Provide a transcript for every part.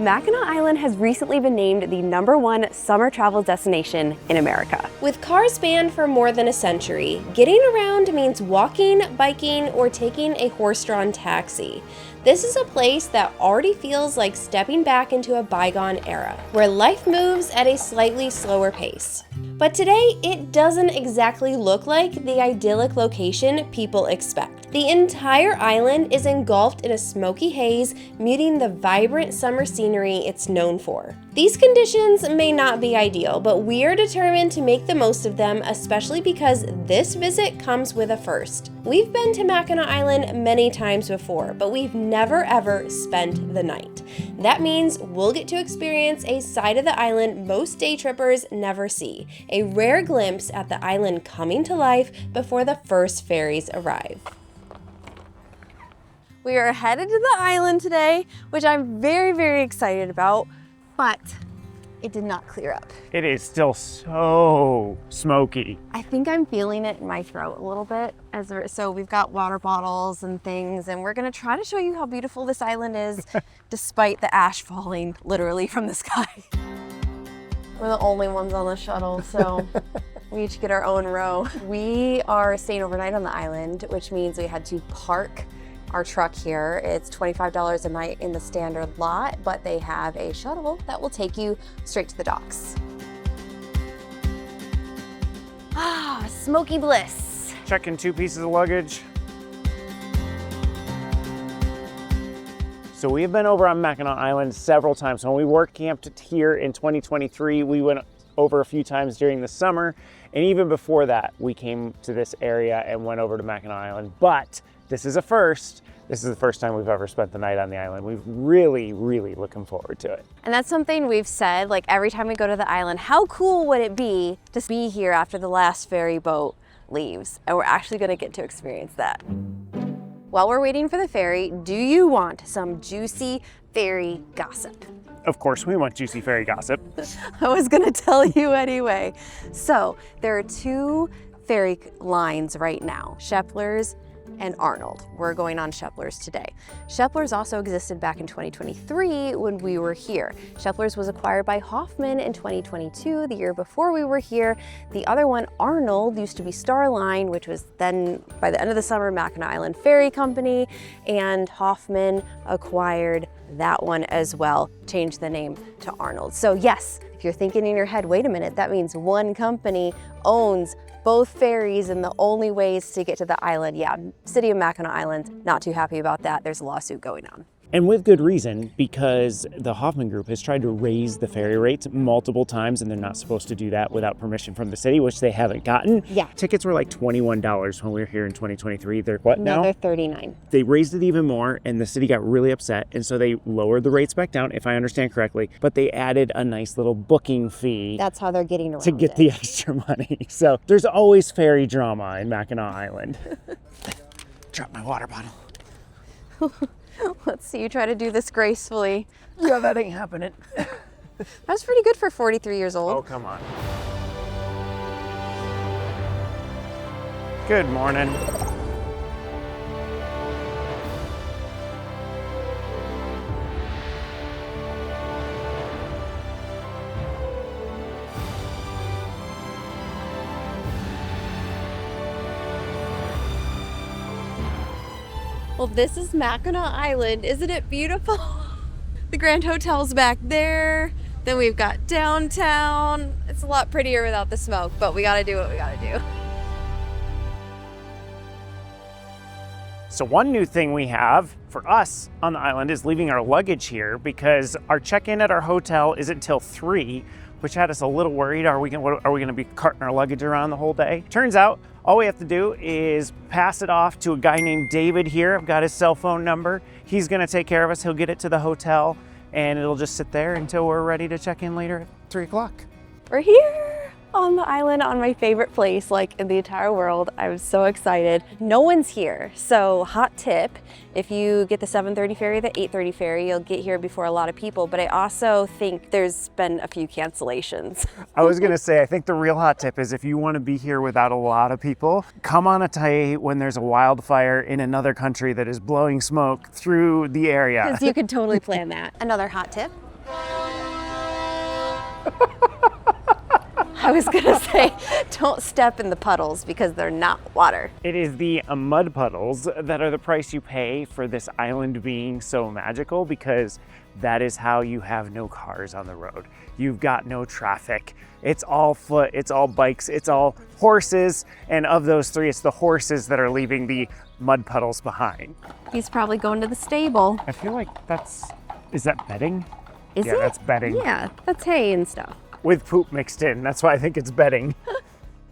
Mackinac Island has recently been named the #1 summer travel destination in America. With cars banned for more than a century, getting around means walking, biking, or taking a horse-drawn taxi. This is a place that already feels like stepping back into a bygone era, where life moves at a slightly slower pace. But today, it doesn't exactly look like the idyllic location people expect. The entire island is engulfed in a smoky haze, muting the vibrant summer scenery it's known for. These conditions may not be ideal, but we are determined to make the most of them, especially because this visit comes with a first. We've been to Mackinac Island many times before, but we've never ever spent the night. That means we'll get to experience a side of the island most day trippers never see, a rare glimpse at the island coming to life before the first ferries arrive. We are headed to the island today, which I'm very, very excited about, but it did not clear up. It is still so smoky. I think I'm feeling it in my throat a little bit. So we've got water bottles and things, and we're gonna try to show you how beautiful this island is despite the ash falling literally from the sky. We're the only ones on the shuttle, so we each get our own row. We are staying overnight on the island, which means we had to park our truck here. It's $25 a night in the standard lot, but they have a shuttle that will take you straight to the docks. Ah, smoky bliss. Checking 2 pieces of luggage. So we've been over on Mackinac Island several times. When we were camped here in 2023, we went over a few times during the summer. And even before that, we came to this area and went over to Mackinac Island. But this is a first. This is the first time we've ever spent the night on the island. We're really, really looking forward to it. And that's something we've said, like every time we go to the island, how cool would it be to be here after the last ferry boat leaves? And we're actually gonna get to experience that. While we're waiting for the ferry, do you want some juicy ferry gossip? Of course, we want juicy ferry gossip. I was gonna tell you anyway. So there are 2 ferry lines right now, Shepler's and Arnold. We're going on Shepler's today. Shepler's also existed back in 2023 when we were here. Shepler's was acquired by Hoffman in 2022, the year before we were here. The other one, Arnold, used to be Starline, which was then, by the end of the summer, Mackinac Island Ferry Company, and Hoffman acquired that one as well, changed the name to Arnold. So yes, if you're thinking in your head, wait a minute, that means one company owns both ferries and the only ways to get to the island. Yeah, City of Mackinac Island, not too happy about that. There's a lawsuit going on. And with good reason, because the Hoffman Group has tried to raise the ferry rates multiple times, and they're not supposed to do that without permission from the city, which they haven't gotten. Yeah. Tickets were like $21 when we were here in 2023. They're what now? They're $39. They raised it even more, and the city got really upset, and so they lowered the rates back down, if I understand correctly, but they added a nice little booking fee. That's how they're getting around to get the extra money. So there's always ferry drama in Mackinac Island. Drop my water bottle. Let's see you try to do this gracefully. Yeah, that ain't happening. That's pretty good for 43 years old. Oh, come on. Good morning. Well, this is Mackinac Island. Isn't it beautiful? The Grand Hotel's back there. Then we've got downtown. It's a lot prettier without the smoke, but we gotta do what we gotta do. So one new thing we have for us on the island is leaving our luggage here, because our check-in at our hotel isn't till 3, which had us a little worried. Are we gonna be carting our luggage around the whole day? Turns out all we have to do is pass it off to a guy named David here. I've got his cell phone number. He's gonna take care of us. He'll get it to the hotel, and it'll just sit there until we're ready to check in later at 3 o'clock. We're here on the island, on my favorite place like in the entire world. I'm so excited. No one's here, so hot tip, if you get the 7:30 ferry, the 8:30 ferry, you'll get here before a lot of people, but I also think there's been a few cancellations. I was gonna say, I think the real hot tip is if you wanna be here without a lot of people, come on a day when there's a wildfire in another country that is blowing smoke through the area. Because you could totally plan that. Another hot tip, I was gonna say, don't step in the puddles because they're not water. It is the mud puddles that are the price you pay for this island being so magical, because that is how you have no cars on the road. You've got no traffic. It's all foot, it's all bikes, it's all horses. And of those three, it's the horses that are leaving the mud puddles behind. He's probably going to the stable. I feel like is that bedding? Is Yeah, it? that's bedding. Yeah, that's hay and stuff. With poop mixed in. That's why I think it's bedding.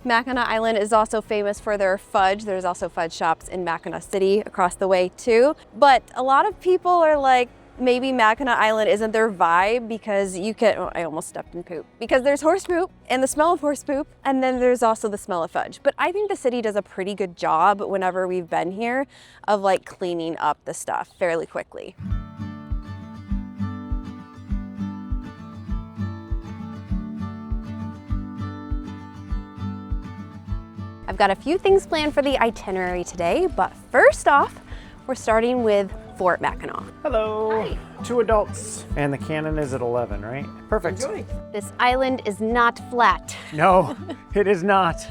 Mackinac Island is also famous for their fudge. There's also fudge shops in Mackinac City across the way too. But a lot of people are like, maybe Mackinac Island isn't their vibe because I almost stepped in poop. Because there's horse poop and the smell of horse poop, and then there's also the smell of fudge. But I think the city does a pretty good job whenever we've been here of like cleaning up the stuff fairly quickly. I've got a few things planned for the itinerary today, but first off, we're starting with Fort Mackinac. Hello. Hi. 2 adults. And the cannon is at 11, right? Perfect. Enjoy. This island is not flat. No, it is not.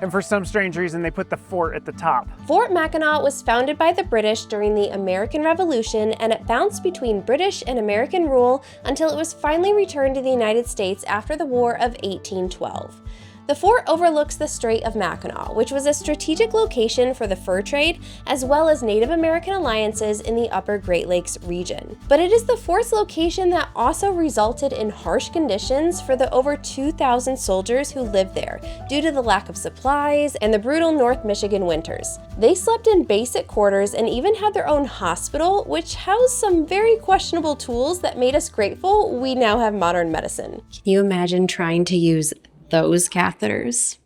And for some strange reason, they put the fort at the top. Fort Mackinac was founded by the British during the American Revolution, and it bounced between British and American rule until it was finally returned to the United States after the War of 1812. The fort overlooks the Strait of Mackinac, which was a strategic location for the fur trade, as well as Native American alliances in the upper Great Lakes region. But it is the fort's location that also resulted in harsh conditions for the over 2,000 soldiers who lived there, due to the lack of supplies and the brutal North Michigan winters. They slept in basic quarters and even had their own hospital, which housed some very questionable tools that made us grateful we now have modern medicine. Can you imagine trying to use those catheters?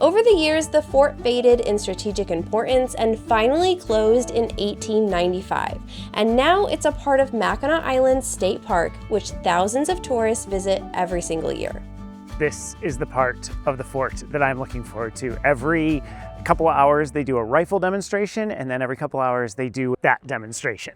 Over the years, the fort faded in strategic importance and finally closed in 1895. And now it's a part of Mackinac Island State Park, which thousands of tourists visit every single year. This is the part of the fort that I'm looking forward to. Every couple of hours, they do a rifle demonstration, and then every couple of hours, they do that demonstration.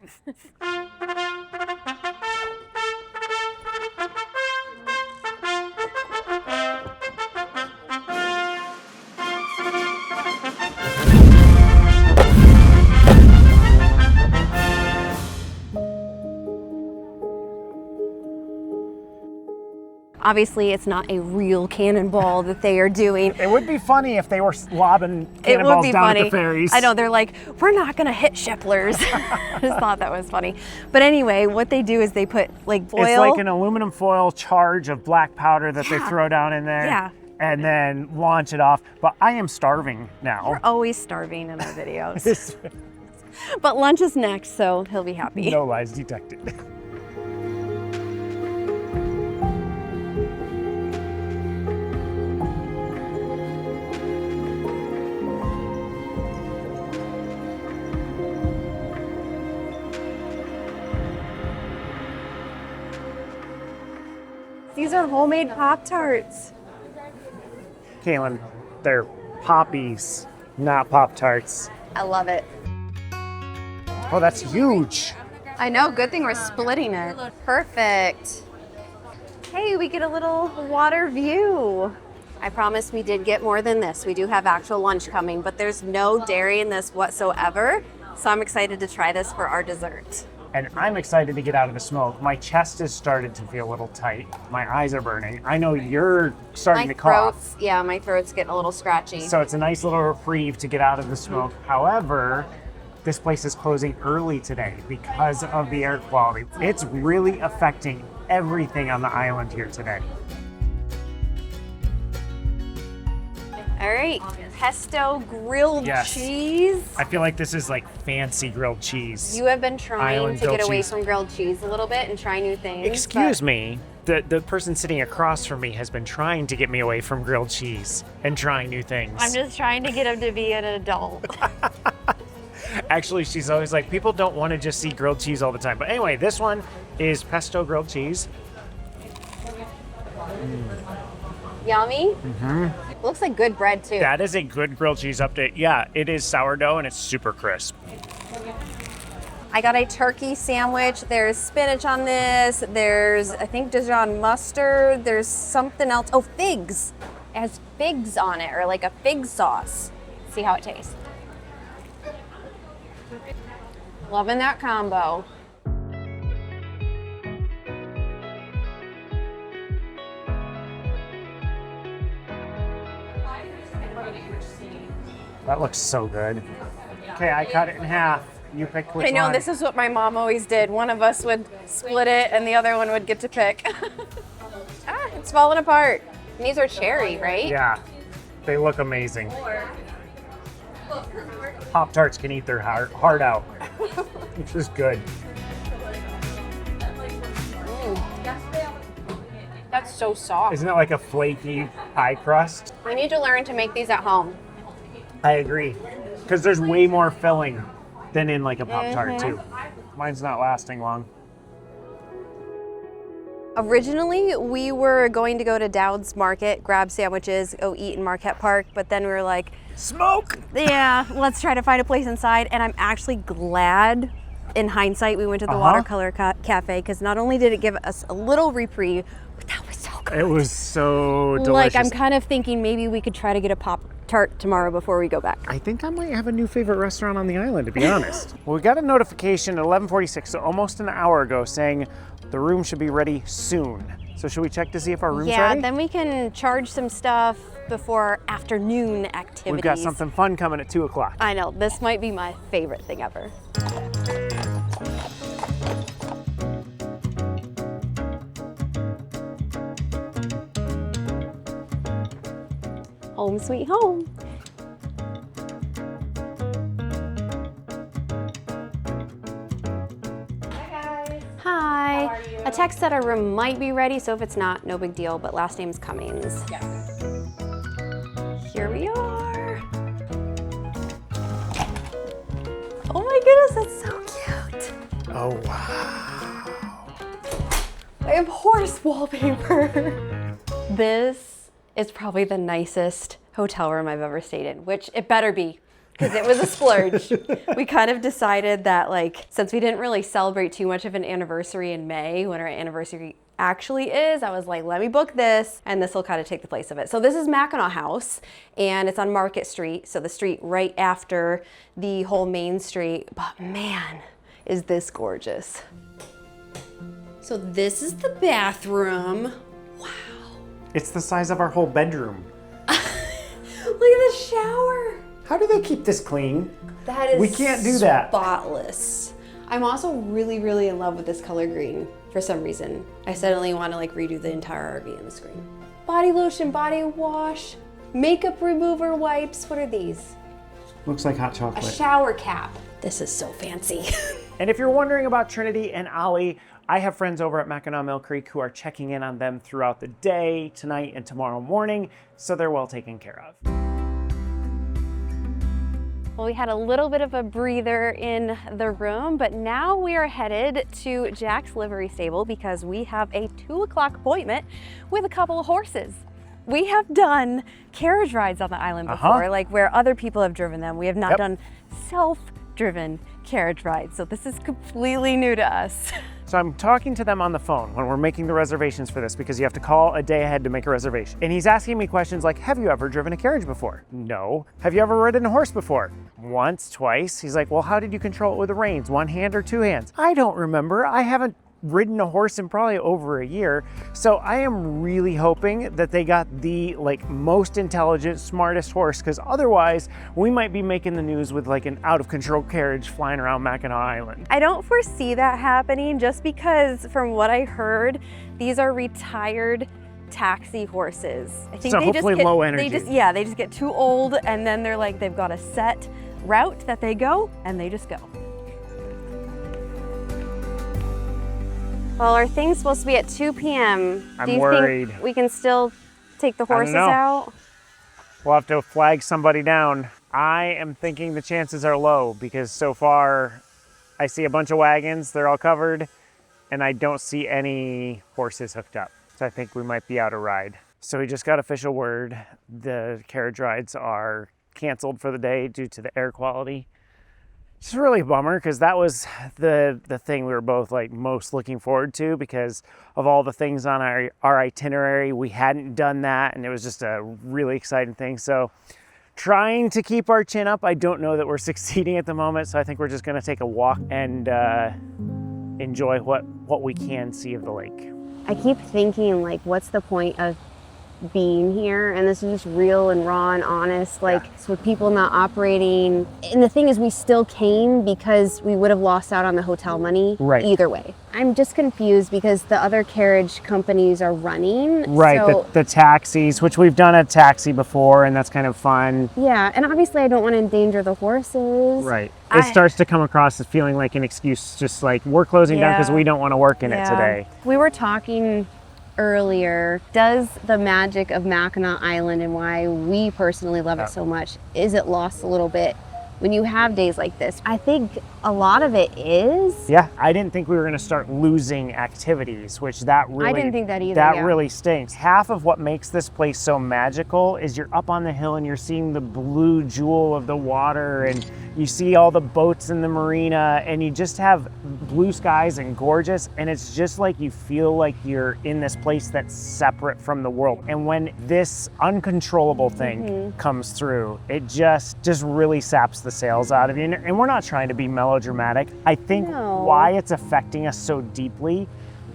Obviously, it's not a real cannonball that they are doing. It would be funny if they were lobbing It would cannonballs be down funny. at the ferries. I know, they're like, we're not gonna hit shipplers. I just thought that was funny. But anyway, what they do is they put like foil. It's like an aluminum foil charge of black powder that they Yeah. throw down in there. Yeah. And then launch it off. But I am starving now. We're always starving in our videos. But lunch is next, so he'll be happy. No lies detected. These are homemade Pop-Tarts. Kalyn, they're poppies, not Pop-Tarts. I love it. Oh, that's huge. I know, good thing we're splitting it. Perfect. Hey, we get a little water view. I promise we did get more than this. We do have actual lunch coming, but there's no dairy in this whatsoever. So I'm excited to try this for our dessert. And I'm excited to get out of the smoke. My chest has started to feel a little tight. My eyes are burning. I know you're starting to cough. My throat's getting a little scratchy. So it's a nice little reprieve to get out of the smoke. However, this place is closing early today because of the air quality. It's really affecting everything on the island here today. All right, pesto grilled Yes. cheese. I feel like this is like fancy grilled cheese. You have been trying Island to get grilled away cheese. from grilled cheese a little bit and try new things. Excuse me. The person sitting across from me has been trying to get me away from grilled cheese and trying new things. I'm just trying to get him to be an adult. Actually, she's always like, people don't want to just see grilled cheese all the time. But anyway, this one is pesto grilled cheese. Yummy. Looks like good bread too. That is a good grilled cheese update. Yeah, it is sourdough and it's super crisp. I got a turkey sandwich. There's spinach on this. There's, I think, Dijon mustard. There's something else. Oh, figs. It has figs on it, or like a fig sauce. See how it tastes. Loving that combo. That looks so good. Okay, I cut it in half. You pick which one. I know, this is what my mom always did. One of us would split it and the other one would get to pick. Ah, it's falling apart. And these are cherry, right? Yeah, they look amazing. Pop-Tarts can eat their heart out, which is good. That's so soft. Isn't it like a flaky pie crust? We need to learn to make these at home. I agree, because there's way more filling than in like a Pop-Tart too. Mine's not lasting long. Originally, we were going to go to Dowd's Market, grab sandwiches, go eat in Marquette Park, but then we were like, smoke! Yeah, let's try to find a place inside. And I'm actually glad, in hindsight, we went to the Watercolor Cafe, because not only did it give us a little reprieve, but that was so good. It was so delicious. Like, I'm kind of thinking maybe we could try to get a Pop-Tart tomorrow before we go back. I think I might have a new favorite restaurant on the island, to be honest. Well, we got a notification at 11:46, so almost an hour ago, saying the room should be ready soon. So should we check to see if our room's ready? Yeah, then we can charge some stuff before afternoon activities. We've got something fun coming at 2 o'clock. I know, this might be my favorite thing ever. Home sweet home. Hi. How are you? A text said our room might be ready, so if it's not, no big deal, but last name's Cummings. Yes. Here we are. Oh my goodness, that's so cute. Oh, wow. I have horse wallpaper. This is probably the nicest hotel room I've ever stayed in, which it better be, because it was a splurge. We kind of decided that, like, since we didn't really celebrate too much of an anniversary in May, when our anniversary actually is, I was like, let me book this, and this will kind of take the place of it. So this is Mackinac House, and it's on Market Street, so the street right after the whole main street. But man, is this gorgeous. So this is the bathroom. Wow. It's the size of our whole bedroom. Look at the shower. How do they keep this clean? That is We can't do that. Spotless. I'm also really, really in love with this color green for some reason. I suddenly want to like redo the entire RV in the screen. Body lotion, body wash, makeup remover wipes. What are these? Looks like hot A chocolate. shower cap. This is so fancy. And if you're wondering about Trinity and Ollie, I have friends over at Mackinac Mill Creek who are checking in on them throughout the day, tonight, and tomorrow morning, so they're well taken care of. Well, we had a little bit of a breather in the room, but now we are headed to Jack's livery stable because we have a 2 o'clock appointment with a couple of horses. We have done carriage rides on the island before, like where other people have driven them. We have not done self-driven carriage rides, so this is completely new to us. So I'm talking to them on the phone when we're making the reservations for this, because you have to call a day ahead to make a reservation. And he's asking me questions like, have you ever driven a carriage before? No. Have you ever ridden a horse before? Once, twice. He's like, well, how did you control it with the reins? One hand or two hands? I don't remember. I haven't ridden a horse in probably over a year. So I am really hoping that they got the most intelligent, smartest horse, because otherwise we might be making the news with like an out of control carriage flying around Mackinac Island. I don't foresee that happening just because from what I heard, these are retired taxi horses. I think So they hopefully just get, low energy. They just get too old and then they're like, they've got a set route that they go and they just go. Well, our thing's supposed to be at 2 p.m. I'm Do you worried. think we can still take the horses know. out? We'll have to flag somebody down. I am thinking the chances are low because so far I see a bunch of wagons, they're all covered, and I don't see any horses hooked up. So I think we might be out of ride. So we just got official word. The carriage rides are canceled for the day due to the air quality. It's really a bummer because that was the thing we were both like most looking forward to because of all the things on our itinerary. We hadn't done that, and it was just a really exciting thing. So trying to keep our chin up. I don't know that we're succeeding at the moment, so I think we're just going to take a walk and enjoy what we can see of the lake. I keep thinking, like, what's the point of being here? And this is just real and raw and honest, like, so with people not operating. And the thing is, we still came because we would have lost out on the hotel money either way. I'm just confused because the other carriage companies are running. Right, so, the taxis, which we've done a taxi before, and that's kind of fun. Yeah, and obviously I don't want to endanger the horses. Right. It starts to come across as feeling like an excuse, just like we're closing down because we don't want to work in it today. We were talking earlier, does the magic of Mackinac Island and why we personally love it so much, is it lost a little bit when you have days like this? I think a lot of it is. Yeah, I didn't think we were going to start losing activities, which that really, I didn't think that either. That really stinks. Half of what makes this place so magical is you're up on the hill and you're seeing the blue jewel of the water, and you see all the boats in the marina, and you just have blue skies and gorgeous, and it's just like you feel like you're in this place that's separate from the world. And when this uncontrollable thing comes through, it just really saps the sails out of you. And we're not trying to be melodramatic. I think why it's affecting us so deeply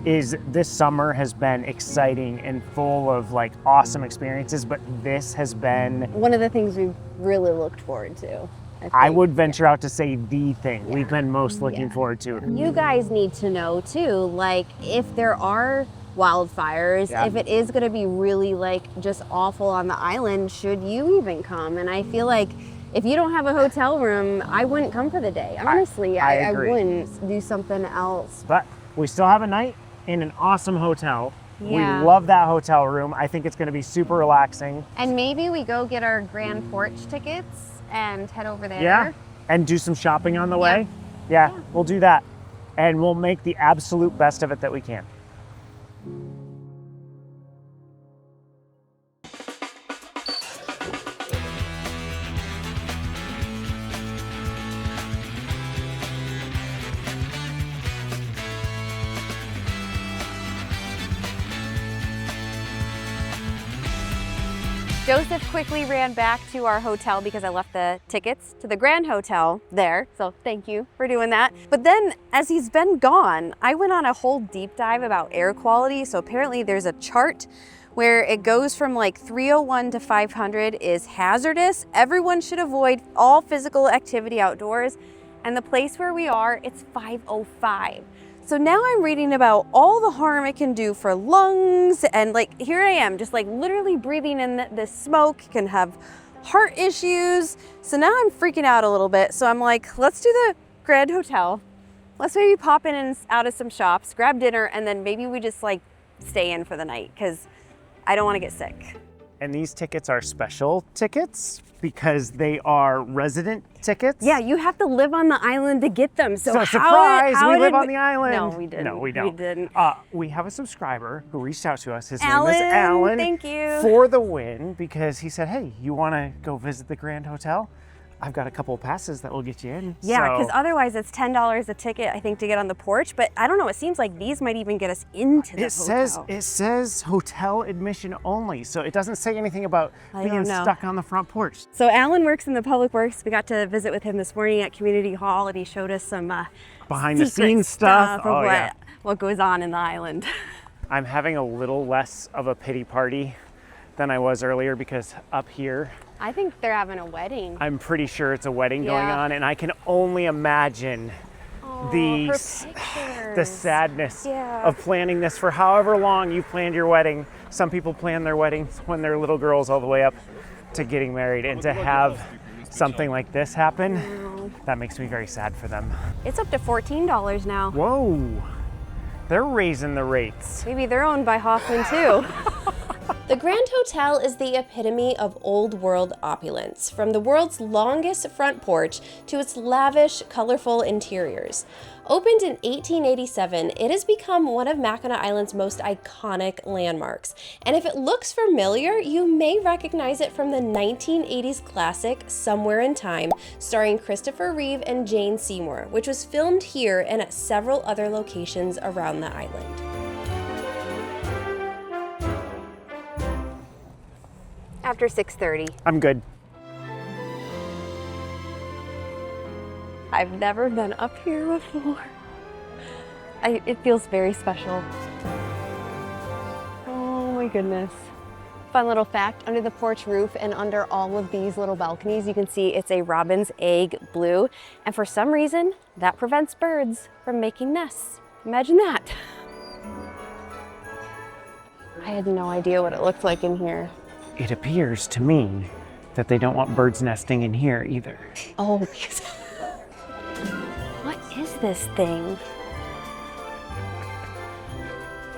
is this summer has been exciting and full of like awesome experiences, but this has been one of the things we've really looked forward to. I would venture out to say the thing we've been most looking forward to. You guys need to know too, like if there are wildfires, if it is going to be really like just awful on the island, should you even come? And I feel like if you don't have a hotel room, I wouldn't come for the day. Honestly, I wouldn't do something else. But we still have a night in an awesome hotel. Yeah. We love that hotel room. I think it's going to be super relaxing. And maybe we go get our Grand Porch tickets and head over there. Yeah, and do some shopping on the way. Yeah, we'll do that. And we'll make the absolute best of it that we can. Joseph quickly ran back to our hotel because I left the tickets to the Grand Hotel there. So thank you for doing that. But then as he's been gone, I went on a whole deep dive about air quality. So apparently there's a chart where it goes from like 301 to 500 is hazardous. Everyone should avoid all physical activity outdoors. And the place where we are, it's 505. So now I'm reading about all the harm it can do for lungs, and like here I am just like literally breathing in this smoke, can have heart issues. So now I'm freaking out a little bit. So I'm like, let's do the Grand Hotel. Let's maybe pop in and out of some shops, grab dinner, and then maybe we just like stay in for the night because I don't want to get sick. And these tickets are special tickets because they are resident tickets. Yeah, you have to live on the island to get them. So surprise, how we live on the island. No, we didn't. No, we don't. We didn't. We have a subscriber who reached out to us. His name Alan, is Alan. thank you. For the win, because he said, hey, you want to go visit the Grand Hotel? I've got a couple of passes that will get you in. Yeah, because otherwise it's $10 a ticket, I think, to get on the porch. But I don't know, it seems like these might even get us into the hotel. It says hotel admission only, so it doesn't say anything about being stuck on the front porch. So Alan works in the public works. We got to visit with him this morning at Community Hall, and he showed us some behind the scenes stuff of what goes on in the island. I'm having a little less of a pity party than I was earlier because up here, I think they're having a wedding. I'm pretty sure it's a wedding going on, and I can only imagine the sadness of planning this for however long you planned your wedding. Some people plan their weddings when they're little girls all the way up to getting married, and to have something like this happen, that makes me very sad for them. It's up to $14 now. Whoa, they're raising the rates. Maybe they're owned by Hoffman too. The Grand Hotel is the epitome of old world opulence, from the world's longest front porch to its lavish, colorful interiors. Opened in 1887, it has become one of Mackinac Island's most iconic landmarks. And if it looks familiar, you may recognize it from the 1980s classic Somewhere in Time, starring Christopher Reeve and Jane Seymour, which was filmed here and at several other locations around the island. After 6:30. I'm good. I've never been up here before. It feels very special. Oh my goodness. Fun little fact, under the porch roof and under all of these little balconies, you can see it's a robin's egg blue. And for some reason, that prevents birds from making nests. Imagine that. I had no idea what it looked like in here. It appears to me that they don't want birds nesting in here either. Oh, because... What is this thing?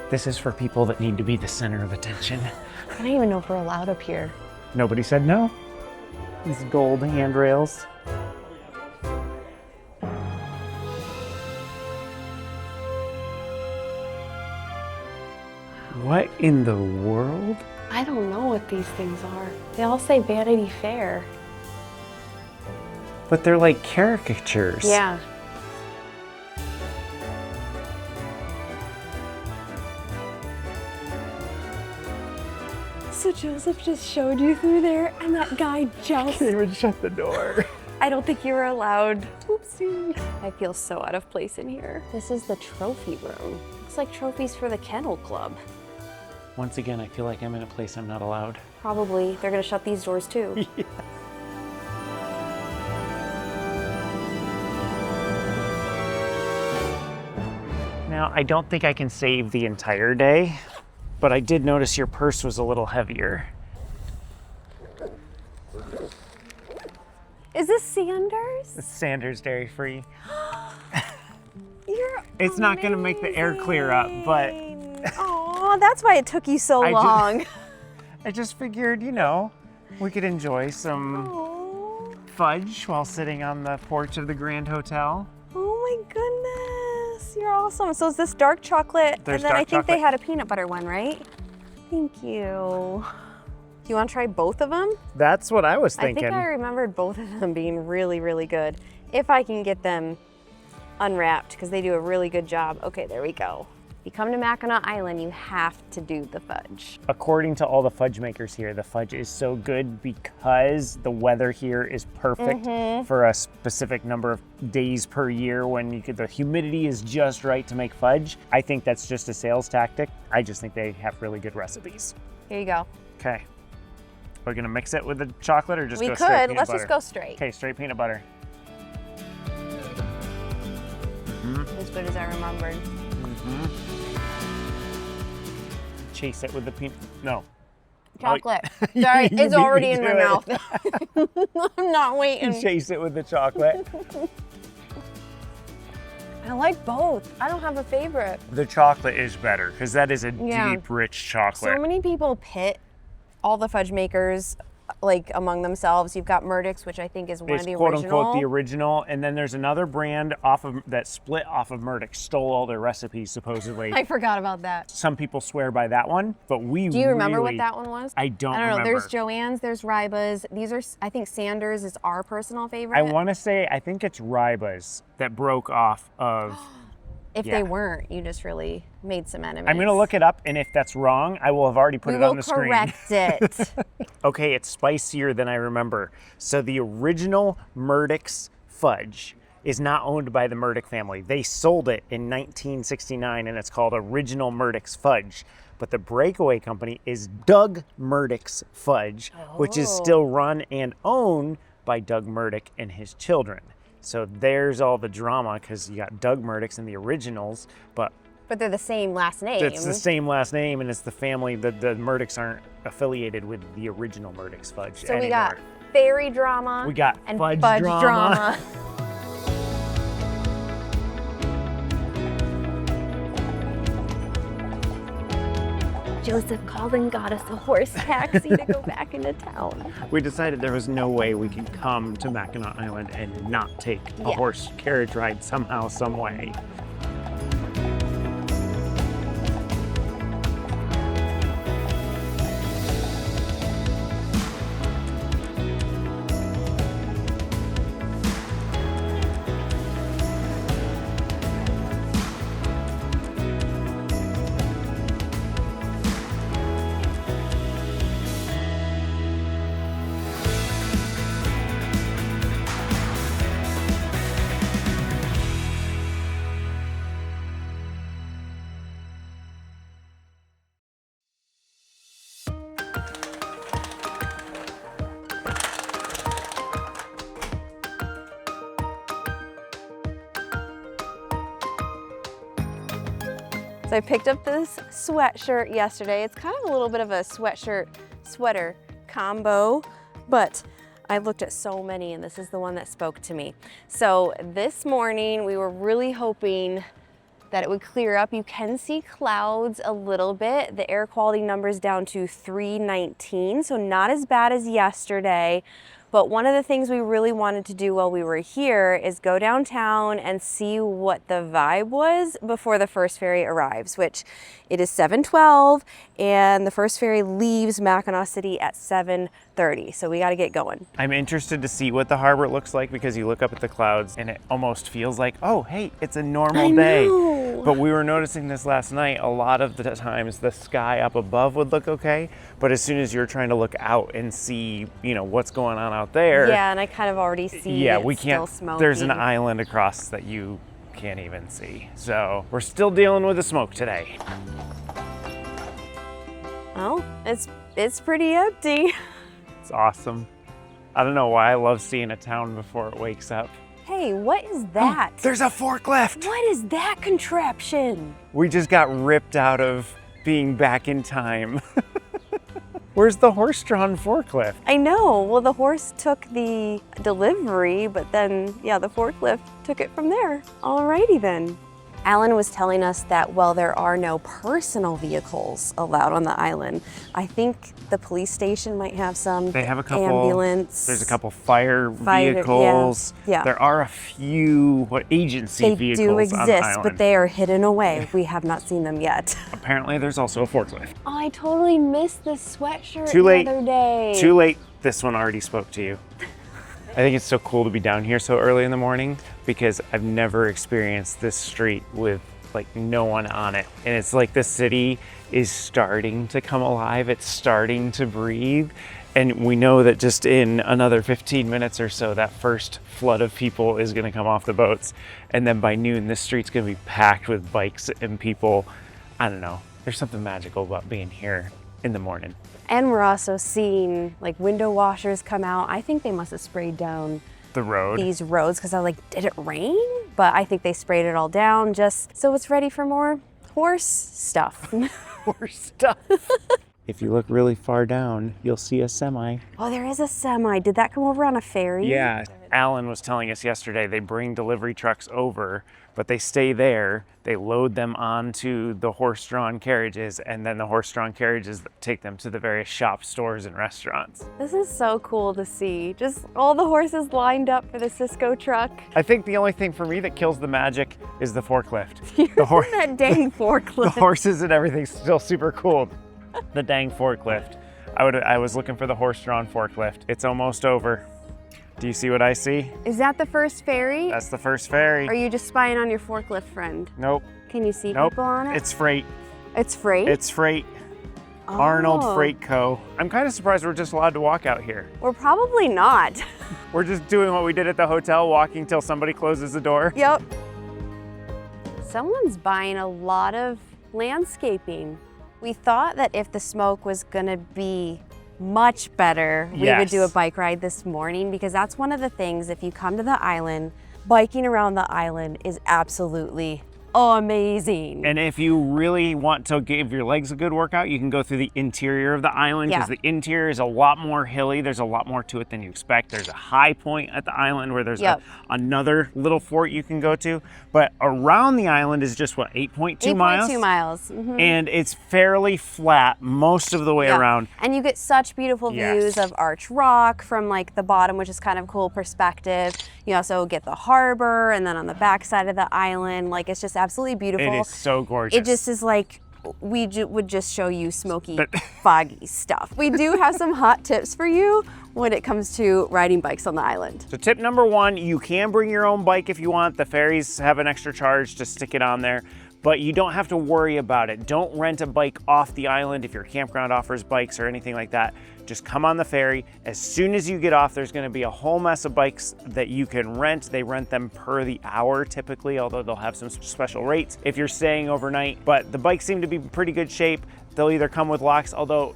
This is for people that need to be the center of attention. I don't even know if we're allowed up here. Nobody said no. These gold handrails. What in the world? I don't know what these things are. They all say Vanity Fair. But they're like caricatures. Yeah. So Joseph just showed you through there and that guy just... They would shut the door. I don't think you were allowed. Oopsie. I feel so out of place in here. This is the trophy room. Looks like trophies for the Kennel Club. Once again, I feel like I'm in a place I'm not allowed. Probably. They're gonna shut these doors too. Yeah. Now, I don't think I can save the entire day, but I did notice your purse was a little heavier. Is this Sanders? It's Sanders dairy free. You're It's not gonna make the air clear up, but... Oh, that's why it took you so long. I just figured, you know, we could enjoy some fudge while sitting on the porch of the Grand Hotel. Oh my goodness, you're awesome. So is this dark chocolate? There's and then dark I think they chocolate. had a peanut butter one, right? Thank you. Do you want to try both of them? That's what I was thinking. I think I remembered both of them being really, really good. If I can get them unwrapped, because they do a really good job. Okay, there we go. If you come to Mackinac Island, you have to do the fudge. According to all the fudge makers here, the fudge is so good because the weather here is perfect for a specific number of days per year when the humidity is just right to make fudge. I think that's just a sales tactic. I just think they have really good recipes. Here you go. Okay. Are we gonna mix it with the chocolate or just We go straight could. peanut Let's butter? just go straight. Okay, straight peanut butter. As good as I remembered. Chase it with the peanut. No. Chocolate. You Sorry, beat it's already me in to my it. mouth. I'm not waiting. Chase it with the chocolate. I like both. I don't have a favorite. The chocolate is better because that is a Yeah. deep, rich chocolate. So many people pit all the fudge makers like among themselves. You've got Murdoch's, which I think is one It's of the quote original. unquote the original, and then there's another brand off of that split off of Murdoch, stole all their recipes supposedly. I forgot about that. Some people swear by that one, but we Do you remember really, what that one was? I don't I don't know. remember. There's Joanne's, there's Ryba's. These are, I think Sanders is our personal favorite. I want to say, I think it's Ryba's that broke off of. If yeah. they weren't, you just really made some enemies. I'm gonna look it up, and if that's wrong, I will have already put it on the screen. We will correct it. Okay, it's spicier than I remember. So the original Murdoch's fudge is not owned by the Murdoch family. They sold it in 1969, and it's called Original Murdoch's Fudge. But the breakaway company is Doug Murdoch's Fudge, which is still run and owned by Doug Murdoch and his children. So there's all the drama because you got Doug Murdoch's in the originals, but they're the same last name. it's the same last name, and it's the family. The Murdochs aren't affiliated with the original Murdoch's Fudge So anymore. we got Ferry Drama. We got and Fudge Drama. Drama. Joseph called and got us a horse taxi to go back into town. We decided there was no way we could come to Mackinac Island and not take a horse carriage ride somehow, some way. So I picked up this sweatshirt yesterday. It's kind of a little bit of a sweater combo, but I looked at so many and this is the one that spoke to me. So this morning we were really hoping that it would clear up. You can see clouds a little bit. The air quality number's down to 319, so not as bad as yesterday. But one of the things we really wanted to do while we were here is go downtown and see what the vibe was before the first ferry arrives, which it is 7:12 and the first ferry leaves Mackinac City at 7:30. So we got to get going. I'm interested to see what the harbor looks like because you look up at the clouds and it almost feels like, oh, hey, it's a normal day. But we were noticing this last night. A lot of the times the sky up above would look okay, but as soon as you're trying to look out and see, you know, what's going on out there. Yeah, and I kind of already see we can't. There's an island across that you can't even see. So we're still dealing with the smoke today. Oh, it's pretty empty. It's awesome. I don't know why I love seeing a town before it wakes up. Hey, what is that? Oh, there's a forklift. What is that contraption? We just got ripped out of being back in time. Where's the horse-drawn forklift? I know. Well, the horse took the delivery, but then, yeah, the forklift took it from there. Alrighty then. Alan was telling us that while there are no personal vehicles allowed on the island, I think the police station might have some. They have a couple. Ambulance. There's a couple fire vehicles. Yeah. There are a few agency vehicles do on the exist, island. but they are hidden away. We have not seen them yet. Apparently, there's also a forklift. Oh, I totally missed this sweatshirt Too late. the other day. Too late. This one already spoke to you. I think it's so cool to be down here so early in the morning because I've never experienced this street with like no one on it. And it's like the city is starting to come alive. It's starting to breathe. And we know that just in another 15 minutes or so, that first flood of people is gonna come off the boats. And then by noon, this street's gonna be packed with bikes and people. I don't know, there's something magical about being here in the morning. And we're also seeing like window washers come out. I think they must have sprayed down the road. These roads because I was like, did it rain? But I think they sprayed it all down just so it's ready for more horse stuff. Horse stuff. If you look really far down, you'll see a semi. Oh, there is a semi. Did that come over on a ferry? Yeah. Alan was telling us yesterday they bring delivery trucks over, but they stay there. They load them onto the horse-drawn carriages, and then the horse-drawn carriages take them to the various shops, stores, and restaurants. This is so cool to see. Just all the horses lined up for the Cisco truck. I think the only thing for me that kills the magic is the forklift. That dang forklift. The horses and everything's still super cool. The dang forklift. I was looking for the horse-drawn forklift. It's almost over. Do you see what I see? Is that the first ferry? That's the first ferry. Or are you just spying on your forklift friend? Nope. Can you see people on it? It's freight. It's freight? It's freight. Oh. Arnold Freight Co. I'm kind of surprised we're just allowed to walk out here. We're probably not. We're just doing what we did at the hotel, walking till somebody closes the door. Yep. Someone's buying a lot of landscaping. We thought that if the smoke was gonna be much better, we would do a bike ride this morning because that's one of the things, if you come to the island, biking around the island is absolutely amazing. And if you really want to give your legs a good workout, you can go through the interior of the island, because the interior is a lot more hilly. There's a lot more to it than you expect. There's a high point at the island where there's another little fort you can go to. But around the island is just, what, 8.2 miles? 8.2 miles. And it's fairly flat most of the way around. And you get such beautiful views of Arch Rock from like the bottom, which is kind of cool perspective. You also get the harbor, and then on the back side of the island, like it's just absolutely beautiful. It is so gorgeous. It just is like, we would just show you smoky, foggy stuff. We do have some hot tips for you when it comes to riding bikes on the island. So tip number one, you can bring your own bike if you want. The ferries have an extra charge to stick it on there, but you don't have to worry about it. Don't rent a bike off the island if your campground offers bikes or anything like that. Just come on the ferry. As soon as you get off, there's gonna be a whole mess of bikes that you can rent. They rent them per the hour typically, although they'll have some special rates if you're staying overnight. But the bikes seem to be in pretty good shape. They'll either come with locks, although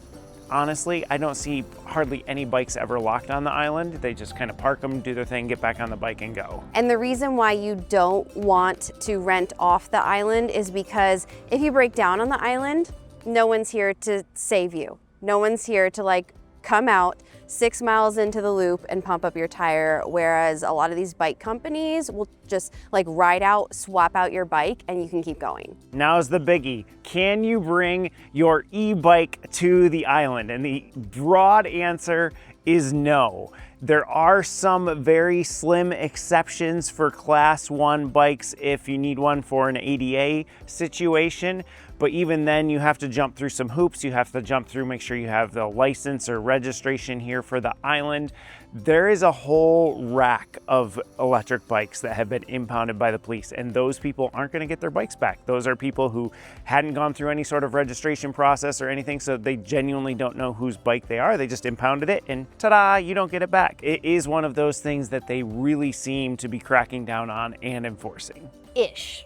honestly, I don't see hardly any bikes ever locked on the island. They just kind of park them, do their thing, get back on the bike and go. And the reason why you don't want to rent off the island is because if you break down on the island, no one's here to save you. No one's here to like come out 6 miles into the loop and pump up your tire, whereas a lot of these bike companies will just like ride out, swap out your bike, and you can keep going. Now's the biggie. Can you bring your e-bike to the island? And the broad answer is no. There are some very slim exceptions for class 1 bikes if you need one for an ADA situation. But even then, you have to jump through some hoops. You have to jump through, make sure you have the license or registration here for the island. There is a whole rack of electric bikes that have been impounded by the police, and those people aren't gonna get their bikes back. Those are people who hadn't gone through any sort of registration process or anything, so they genuinely don't know whose bike they are. They just impounded it, and ta-da, you don't get it back. It is one of those things that they really seem to be cracking down on and enforcing. Ish.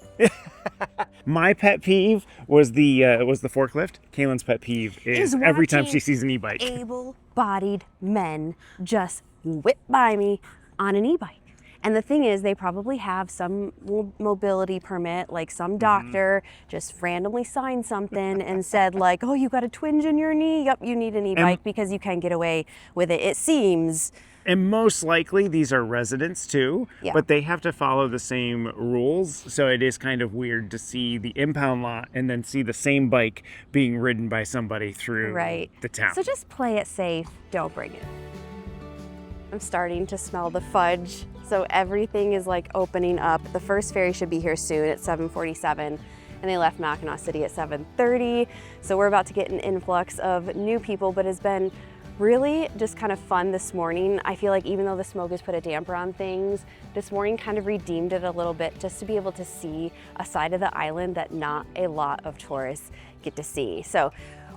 My pet peeve was the forklift. Kalyn's pet peeve is every time she sees an e-bike. Able-bodied men just whip by me on an e-bike. And the thing is, they probably have some mobility permit, like some doctor just randomly signed something and said like, oh, you got a twinge in your knee? Yep, you need an e-bike because you can get away with it, it seems. And most likely these are residents too, but they have to follow the same rules. So it is kind of weird to see the impound lot and then see the same bike being ridden by somebody through the town. So just play it safe, don't bring it. I'm starting to smell the fudge. So everything is like opening up. The first ferry should be here soon at 7:47. And they left Mackinac City at 7:30. So we're about to get an influx of new people, but it's been really just kind of fun this morning. I feel like even though the smoke has put a damper on things, this morning kind of redeemed it a little bit just to be able to see a side of the island that not a lot of tourists get to see. So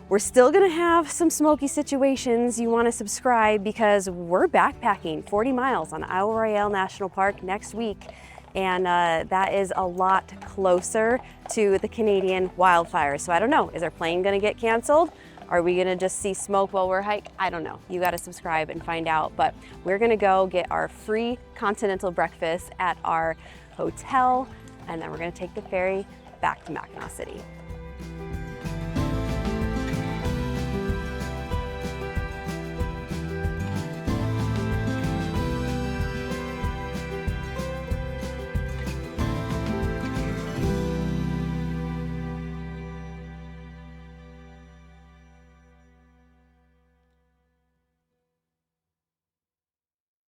we're still gonna have some smoky situations. You wanna subscribe because we're backpacking 40 miles on Isle Royale National Park next week. And that is a lot closer to the Canadian wildfires. So I don't know, is our plane gonna get canceled? Are we gonna just see smoke while we're hiking? I don't know. You gotta subscribe and find out. But we're gonna go get our free continental breakfast at our hotel, and then we're gonna take the ferry back to Mackinac City.